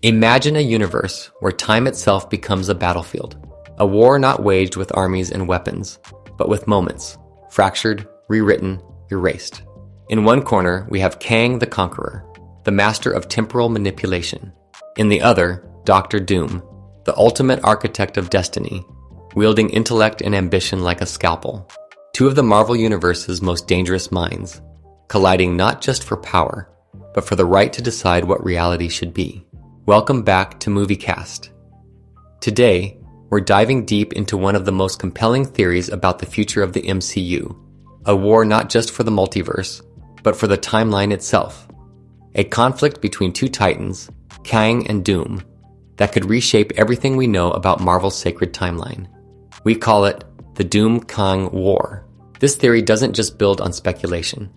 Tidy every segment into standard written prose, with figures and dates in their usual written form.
Imagine a universe where time itself becomes a battlefield. A war not waged with armies and weapons, but with moments, fractured, rewritten, erased. In one corner, we have Kang the Conqueror, the master of temporal manipulation. In the other, Dr. Doom, the ultimate architect of destiny, wielding intellect and ambition like a scalpel. Two of the Marvel Universe's most dangerous minds, colliding not just for power, but for the right to decide what reality should be. Welcome back to MovieCast. Today, we're diving deep into one of the most compelling theories about the future of the MCU, a war not just for the multiverse, but for the timeline itself. A conflict between two titans, Kang and Doom, that could reshape everything we know about Marvel's sacred timeline. We call it the Doom-Kang War. This theory doesn't just build on speculation.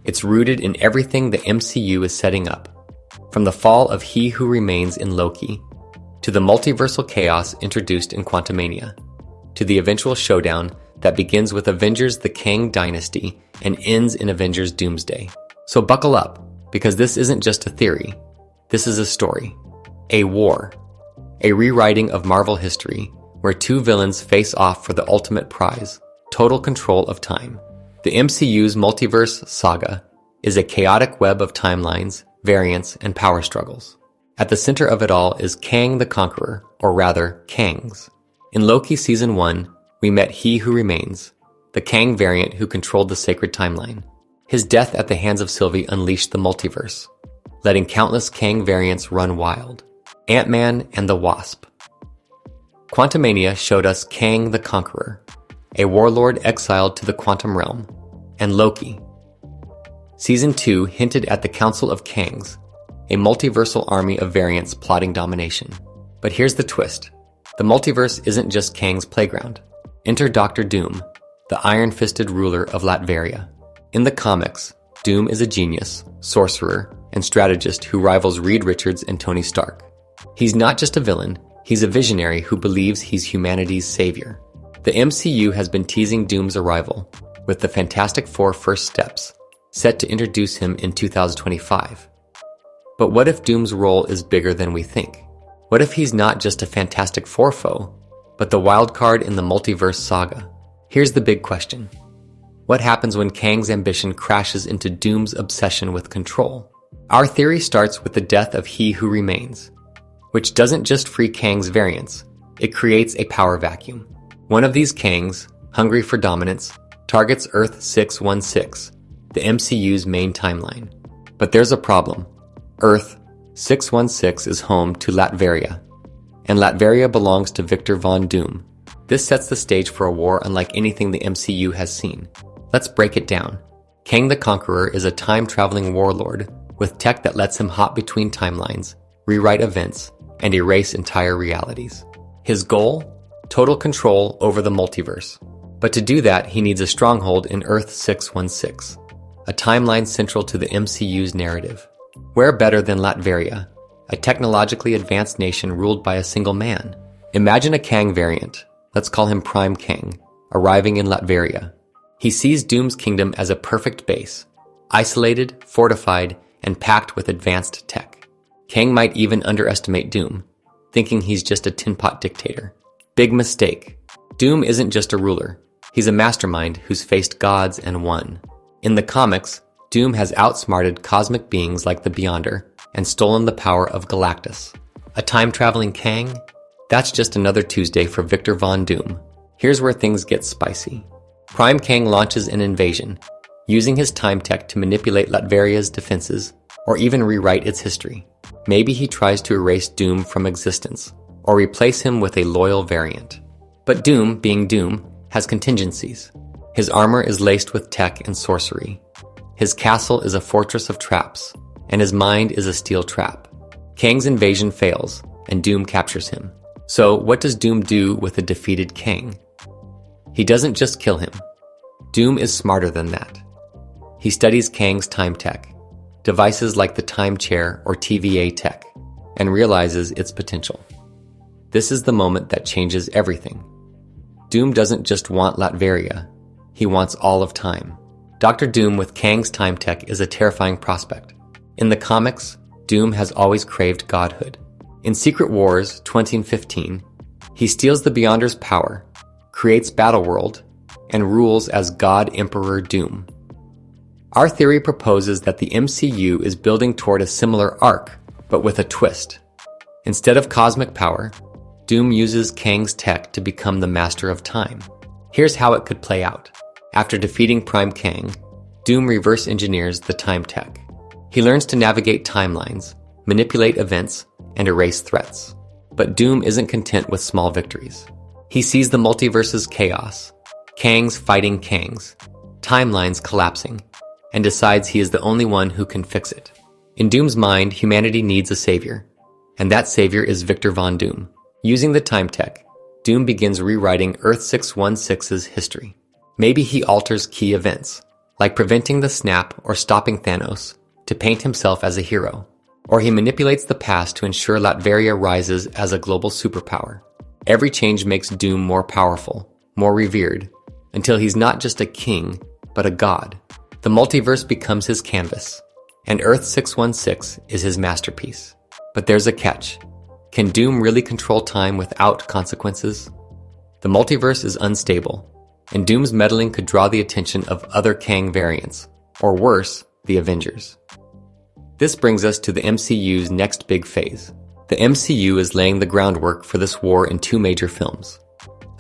It's rooted in everything the MCU is setting up. From the fall of He Who Remains in Loki, to the multiversal chaos introduced in Quantumania, to the eventual showdown that begins with Avengers the Kang Dynasty and ends in Avengers Doomsday. So buckle up, because this isn't just a theory. This is a story. A war. A rewriting of Marvel history, where two villains face off for the ultimate prize, total control of time. The MCU's Multiverse Saga is a chaotic web of timelines, variants, and power struggles. At the center of it all is Kang the Conqueror, or rather, Kangs. In Loki Season 1, we met He Who Remains, the Kang variant who controlled the sacred timeline. His death at the hands of Sylvie unleashed the multiverse, letting countless Kang variants run wild. Ant-Man and the Wasp. Quantumania showed us Kang the Conqueror, a warlord exiled to the quantum realm, and Loki. Season 2 hinted at the Council of Kangs, a multiversal army of variants plotting domination. But here's the twist. The multiverse isn't just Kang's playground. Enter Dr. Doom, the iron-fisted ruler of Latveria. In the comics, Doom is a genius, sorcerer, and strategist who rivals Reed Richards and Tony Stark. He's not just a villain, he's a visionary who believes he's humanity's savior. The MCU has been teasing Doom's arrival, with the Fantastic Four First Steps, set to introduce him in 2025. But what if Doom's role is bigger than we think? What if he's not just a Fantastic Four foe, but the wild card in the Multiverse Saga? Here's the big question. What happens when Kang's ambition crashes into Doom's obsession with control? Our theory starts with the death of He Who Remains, which doesn't just free Kang's variants, it creates a power vacuum. One of these Kangs, hungry for dominance, targets Earth 616, the MCU's main timeline. But there's a problem. Earth 616 is home to Latveria, and Latveria belongs to Victor Von Doom. This sets the stage for a war unlike anything the MCU has seen. Let's break it down. Kang the Conqueror is a time-traveling warlord with tech that lets him hop between timelines, rewrite events, and erase entire realities. His goal? Total control over the multiverse. But to do that, he needs a stronghold in Earth 616, a timeline central to the MCU's narrative. Where better than Latveria, a technologically advanced nation ruled by a single man? Imagine a Kang variant, let's call him Prime Kang, arriving in Latveria. He sees Doom's kingdom as a perfect base, isolated, fortified, and packed with advanced tech. Kang might even underestimate Doom, thinking he's just a tin-pot dictator. Big mistake. Doom isn't just a ruler. He's a mastermind who's faced gods and won. In the comics, Doom has outsmarted cosmic beings like the Beyonder and stolen the power of Galactus. A time-traveling Kang? That's just another Tuesday for Victor Von Doom. Here's where things get spicy. Prime Kang launches an invasion, using his time tech to manipulate Latveria's defenses or even rewrite its history. Maybe he tries to erase Doom from existence, or replace him with a loyal variant. But Doom, being Doom, has contingencies. His armor is laced with tech and sorcery. His castle is a fortress of traps, and his mind is a steel trap. Kang's invasion fails, and Doom captures him. So what does Doom do with a defeated Kang? He doesn't just kill him. Doom is smarter than that. He studies Kang's time tech, devices like the time chair or TVA tech, and realizes its potential. This is the moment that changes everything. Doom doesn't just want Latveria, he wants all of time. Dr. Doom with Kang's time tech is a terrifying prospect. In the comics, Doom has always craved godhood. In Secret Wars 2015, he steals the Beyonder's power, creates Battleworld, and rules as God Emperor Doom. Our theory proposes that the MCU is building toward a similar arc, but with a twist. Instead of cosmic power, Doom uses Kang's tech to become the master of time. Here's how it could play out. After defeating Prime Kang, Doom reverse engineers the time tech. He learns to navigate timelines, manipulate events, and erase threats. But Doom isn't content with small victories. He sees the multiverse's chaos, Kangs fighting Kangs, timelines collapsing, and decides he is the only one who can fix it. In Doom's mind, humanity needs a savior, and that savior is Victor Von Doom. Using the time tech, Doom begins rewriting Earth 616's history. Maybe he alters key events, like preventing the snap or stopping Thanos, to paint himself as a hero. Or he manipulates the past to ensure Latveria rises as a global superpower. Every change makes Doom more powerful, more revered, until he's not just a king, but a god. The multiverse becomes his canvas, and Earth 616 is his masterpiece. But there's a catch. Can Doom really control time without consequences? The multiverse is unstable, and Doom's meddling could draw the attention of other Kang variants, or worse, the Avengers. This brings us to the MCU's next big phase. The MCU is laying the groundwork for this war in two major films: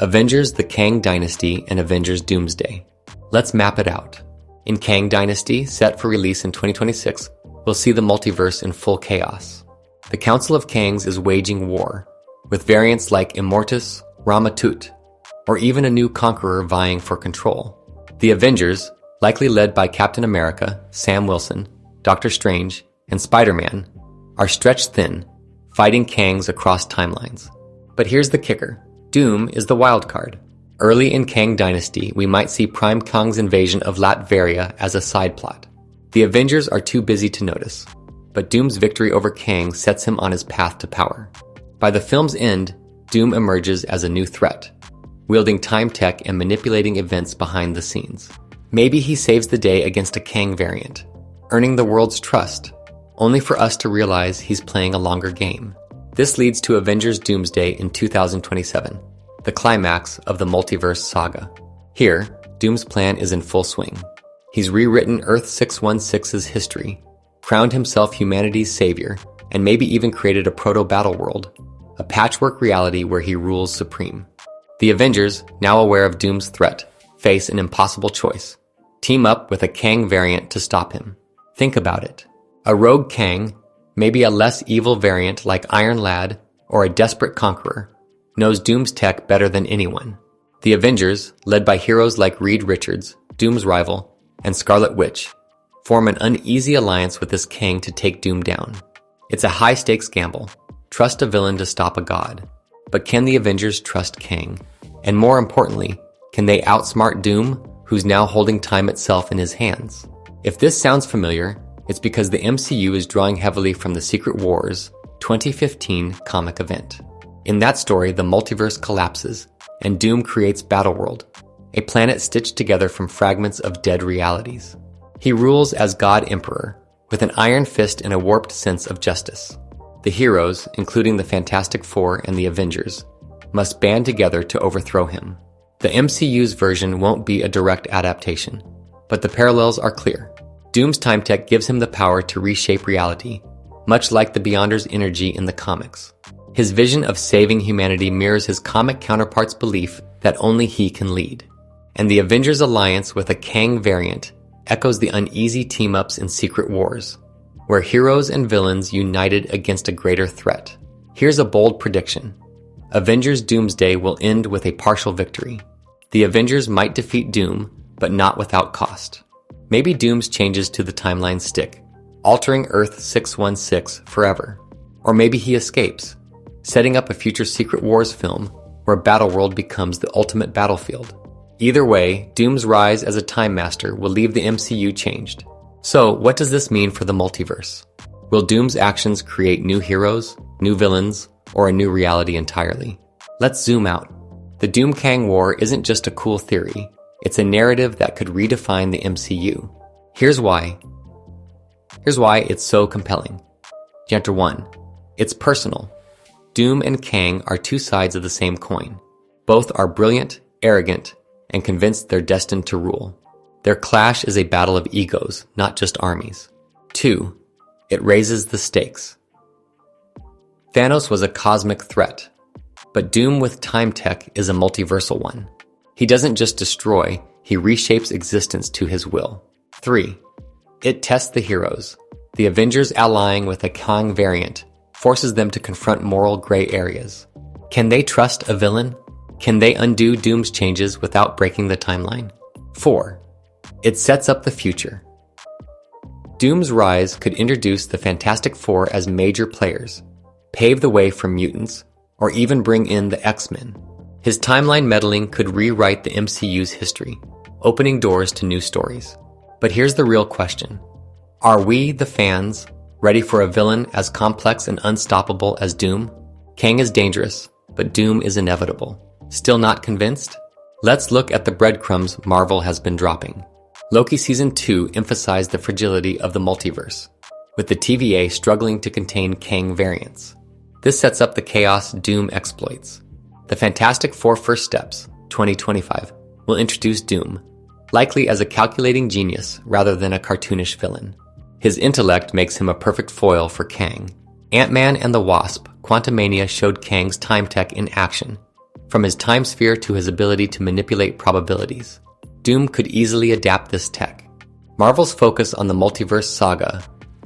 Avengers the Kang Dynasty and Avengers Doomsday. Let's map it out. In Kang Dynasty, set for release in 2026, we'll see the multiverse in full chaos. The Council of Kangs is waging war, with variants like Immortus, Ramatut, or even a new Conqueror vying for control. The Avengers, likely led by Captain America, Sam Wilson, Doctor Strange, and Spider-Man, are stretched thin, fighting Kangs across timelines. But here's the kicker. Doom is the wild card. Early in Kang Dynasty, we might see Prime Kang's invasion of Latveria as a side plot. The Avengers are too busy to notice, but Doom's victory over Kang sets him on his path to power. By the film's end, Doom emerges as a new threat, wielding time tech and manipulating events behind the scenes. Maybe he saves the day against a Kang variant, earning the world's trust, only for us to realize he's playing a longer game. This leads to Avengers Doomsday in 2027, the climax of the Multiverse Saga. Here, Doom's plan is in full swing. He's rewritten Earth 616's history, crowned himself humanity's savior, and maybe even created a proto-battle world, a patchwork reality where he rules supreme. The Avengers, now aware of Doom's threat, face an impossible choice: team up with a Kang variant to stop him. Think about it. A rogue Kang, maybe a less evil variant like Iron Lad or a desperate Conqueror, knows Doom's tech better than anyone. The Avengers, led by heroes like Reed Richards, Doom's rival, and Scarlet Witch, form an uneasy alliance with this Kang to take Doom down. It's a high-stakes gamble. Trust a villain to stop a god. But can the Avengers trust Kang? And more importantly, can they outsmart Doom, who's now holding time itself in his hands? If this sounds familiar, it's because the MCU is drawing heavily from the Secret Wars 2015 comic event. In that story, the multiverse collapses, and Doom creates Battleworld, a planet stitched together from fragments of dead realities. He rules as God Emperor, with an iron fist and a warped sense of justice. The heroes, including the Fantastic Four and the Avengers, must band together to overthrow him. The MCU's version won't be a direct adaptation, but the parallels are clear. Doom's time tech gives him the power to reshape reality, much like the Beyonder's energy in the comics. His vision of saving humanity mirrors his comic counterpart's belief that only he can lead. And the Avengers' alliance with a Kang variant echoes the uneasy team-ups in Secret Wars, where heroes and villains united against a greater threat. Here's a bold prediction. Avengers Doomsday will end with a partial victory. The Avengers might defeat Doom, but not without cost. Maybe Doom's changes to the timeline stick, altering Earth 616 forever. Or maybe he escapes, setting up a future Secret Wars film where Battleworld becomes the ultimate battlefield. Either way, Doom's rise as a Time Master will leave the MCU changed. So, what does this mean for the multiverse? Will Doom's actions create new heroes, new villains, or a new reality entirely? Let's zoom out. The Doom-Kang War isn't just a cool theory. It's a narrative that could redefine the MCU. Here's why it's so compelling. Chapter 1. It's personal. Doom and Kang are two sides of the same coin. Both are brilliant, arrogant, and convinced they're destined to rule. Their clash is a battle of egos, not just armies. 2. It raises the stakes. Thanos was a cosmic threat, but Doom with time tech is a multiversal one. He doesn't just destroy, he reshapes existence to his will. 3. It tests the heroes. The Avengers allying with a Kang variant forces them to confront moral gray areas. Can they trust a villain? Can they undo Doom's changes without breaking the timeline? 4. It sets up the future. Doom's rise could introduce the Fantastic Four as major players, pave the way for mutants, or even bring in the X-Men. His timeline meddling could rewrite the MCU's history, opening doors to new stories. But here's the real question. Are we, the fans, ready for a villain as complex and unstoppable as Doom? Kang is dangerous, but Doom is inevitable. Still not convinced? Let's look at the breadcrumbs Marvel has been dropping. Loki Season 2 emphasized the fragility of the multiverse, with the TVA struggling to contain Kang variants. This sets up the chaos Doom exploits. The Fantastic Four First Steps, 2025, will introduce Doom, likely as a calculating genius rather than a cartoonish villain. His intellect makes him a perfect foil for Kang. Ant-Man and the Wasp, Quantumania showed Kang's time tech in action, from his time sphere to his ability to manipulate probabilities. Doom could easily adapt this tech. Marvel's focus on the Multiverse Saga,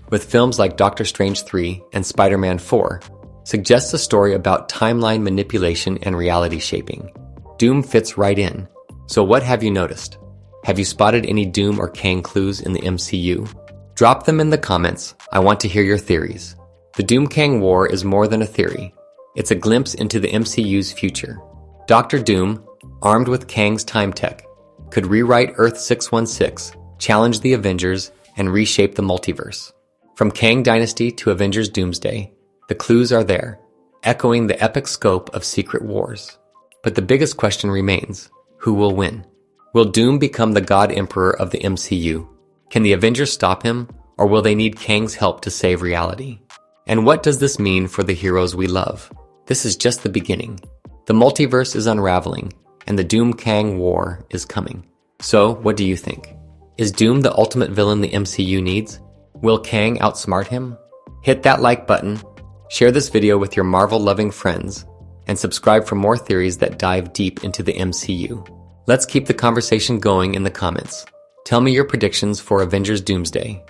with films like Doctor Strange 3 and Spider-Man 4, suggests a story about timeline manipulation and reality shaping. Doom fits right in. So what have you noticed? Have you spotted any Doom or Kang clues in the MCU? Drop them in the comments. I want to hear your theories. The Doom-Kang War is more than a theory. It's a glimpse into the MCU's future. Dr. Doom, armed with Kang's time tech, could rewrite Earth 616, challenge the Avengers, and reshape the multiverse. From Kang Dynasty to Avengers Doomsday, the clues are there, echoing the epic scope of Secret Wars. But the biggest question remains, who will win? Will Doom become the God Emperor of the MCU? Can the Avengers stop him, or will they need Kang's help to save reality? And what does this mean for the heroes we love? This is just the beginning. The multiverse is unraveling, and the Doom-Kang War is coming. So, what do you think? Is Doom the ultimate villain the MCU needs? Will Kang outsmart him? Hit that like button, share this video with your Marvel-loving friends, and subscribe for more theories that dive deep into the MCU. Let's keep the conversation going in the comments. Tell me your predictions for Avengers Doomsday.